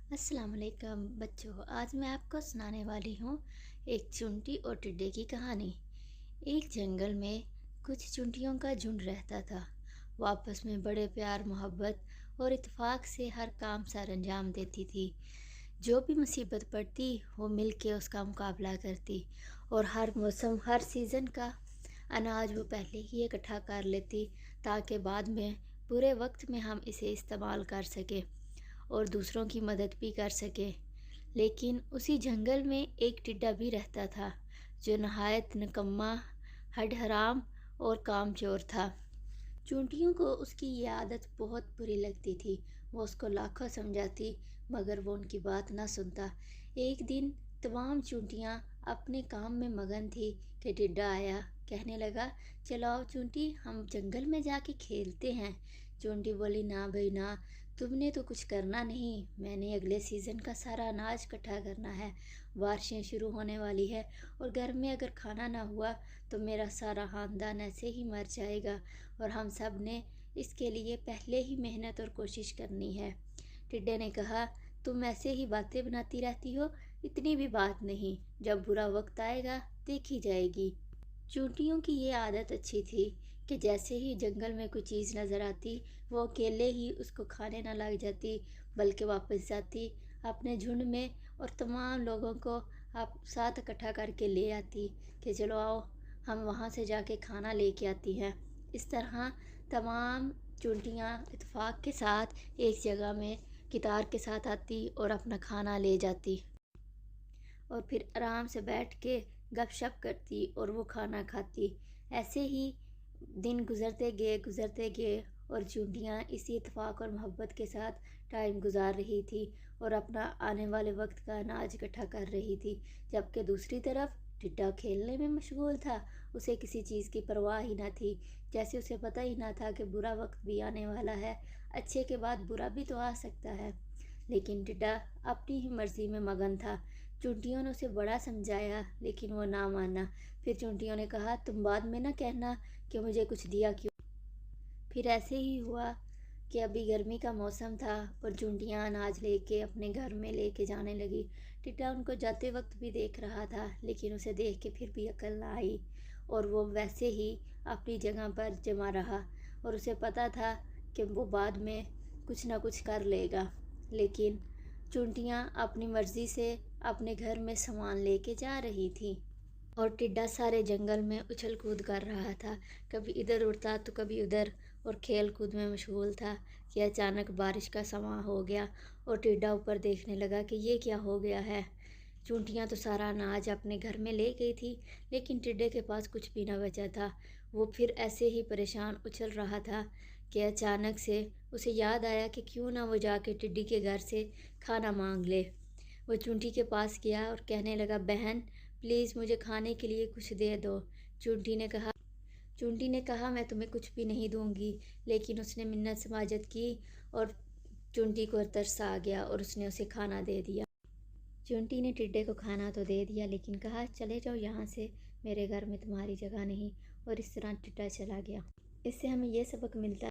अस्सलाम वालेकुम बच्चों। आज मैं आपको सुनाने वाली हूँ एक चुंटी और टिड्डे की कहानी। एक जंगल में कुछ चुंटियों का झुंड रहता था। वो आपस में बड़े प्यार मोहब्बत और इत्तेफाक से हर काम सर अंजाम देती थी। जो भी मुसीबत पड़ती वो मिल के उसका मुकाबला करती और हर मौसम हर सीज़न का अनाज वो पहले ही इकट्ठा कर लेती ताकि बाद में बुरे वक्त में हम इसे इस्तेमाल कर सकें और दूसरों की मदद भी कर सके। लेकिन उसी जंगल में एक टिड्डा भी रहता था जो नहायत निकम्मा, हठहराम और कामचोर था। चूंटियों को उसकी ये आदत बहुत बुरी लगती थी। वो उसको लाखों समझाती मगर वो उनकी बात ना सुनता। एक दिन तमाम चूंटियाँ अपने काम में मगन थी कि टिड्डा आया। कहने लगा, चलो आओ चूंटी, हम जंगल में जाके खेलते हैं। चूंटी बोली, ना भाई ना, तुमने तो कुछ करना नहीं, मैंने अगले सीज़न का सारा अनाज इकट्ठा करना है। बारिशें शुरू होने वाली है और घर में अगर खाना ना हुआ तो मेरा सारा ख़ानदान ऐसे ही मर जाएगा और हम सब ने इसके लिए पहले ही मेहनत और कोशिश करनी है। टिड्डे ने कहा, तुम ऐसे ही बातें बनाती रहती हो, इतनी भी बात नहीं, जब बुरा वक्त आएगा देखी जाएगी। चूंटियों की ये आदत अच्छी थी कि जैसे ही जंगल में कोई चीज़ नज़र आती वो अकेले ही उसको खाने ना लग जाती, बल्कि वापस जाती अपने झुंड में और तमाम लोगों को आप साथ इकट्ठा करके ले आती कि चलो आओ, हम वहाँ से जाके खाना लेके आती हैं। इस तरह तमाम चूंटियाँ इत्तेफाक के साथ एक जगह में कितार के साथ आती और अपना खाना ले जाती और फिर आराम से बैठ के गपशप करती और वो खाना खाती। ऐसे ही दिन गुज़रते गए और चूंटियाँ इसी इत्तेफाक और मोहब्बत के साथ टाइम गुजार रही थी और अपना आने वाले वक्त का अनाज इकट्ठा कर रही थी। जबकि दूसरी तरफ टिड्डा खेलने में मशगूल था। उसे किसी चीज़ की परवाह ही ना थी, जैसे उसे पता ही ना था कि बुरा वक्त भी आने वाला है, अच्छे के बाद बुरा भी तो आ सकता है। लेकिन टिड्डा अपनी ही मर्जी में मगन था। चूंटियों ने उसे बड़ा समझाया लेकिन वो ना माना। फिर चूंटियों ने कहा, तुम बाद में ना कहना कि मुझे कुछ दिया क्यों। फिर ऐसे ही हुआ कि अभी गर्मी का मौसम था और चूंटियाँ अनाज लेके अपने घर में लेके जाने लगी। टिड्डा उनको जाते वक्त भी देख रहा था लेकिन उसे देख के फिर भी अकल ना आई और वो वैसे ही अपनी जगह पर जमा रहा और उसे पता था कि वो बाद में कुछ ना कुछ कर लेगा। लेकिन चूंटियाँ अपनी मर्ज़ी से अपने घर में सामान लेके जा रही थी और टिड्डा सारे जंगल में उछल कूद कर रहा था, कभी इधर उड़ता तो कभी उधर और खेल कूद में मशगूल था कि अचानक बारिश का समय हो गया और टिड्डा ऊपर देखने लगा कि ये क्या हो गया है। चूंटियाँ तो सारा अनाज अपने घर में ले गई थी लेकिन टिड्डे के पास कुछ भी ना बचा था। वो फिर ऐसे ही परेशान उछल रहा था कि अचानक से उसे याद आया कि क्यों ना वो जाके टिड्डी के घर से खाना मांग ले। वो चूंटी के पास गया और कहने लगा, बहन प्लीज़ मुझे खाने के लिए कुछ दे दो। चूंटी ने कहा, मैं तुम्हें कुछ भी नहीं दूंगी। लेकिन उसने मिन्नत समाजत की और चूंटी को तरस आ गया और उसने उसे खाना दे दिया। चूंटी ने टिड्डे को खाना तो दे दिया लेकिन कहा, चले जाओ यहाँ से, मेरे घर में तुम्हारी जगह नहीं। और इस तरह टिड्डा चला गया। इससे हमें यह सबक मिलता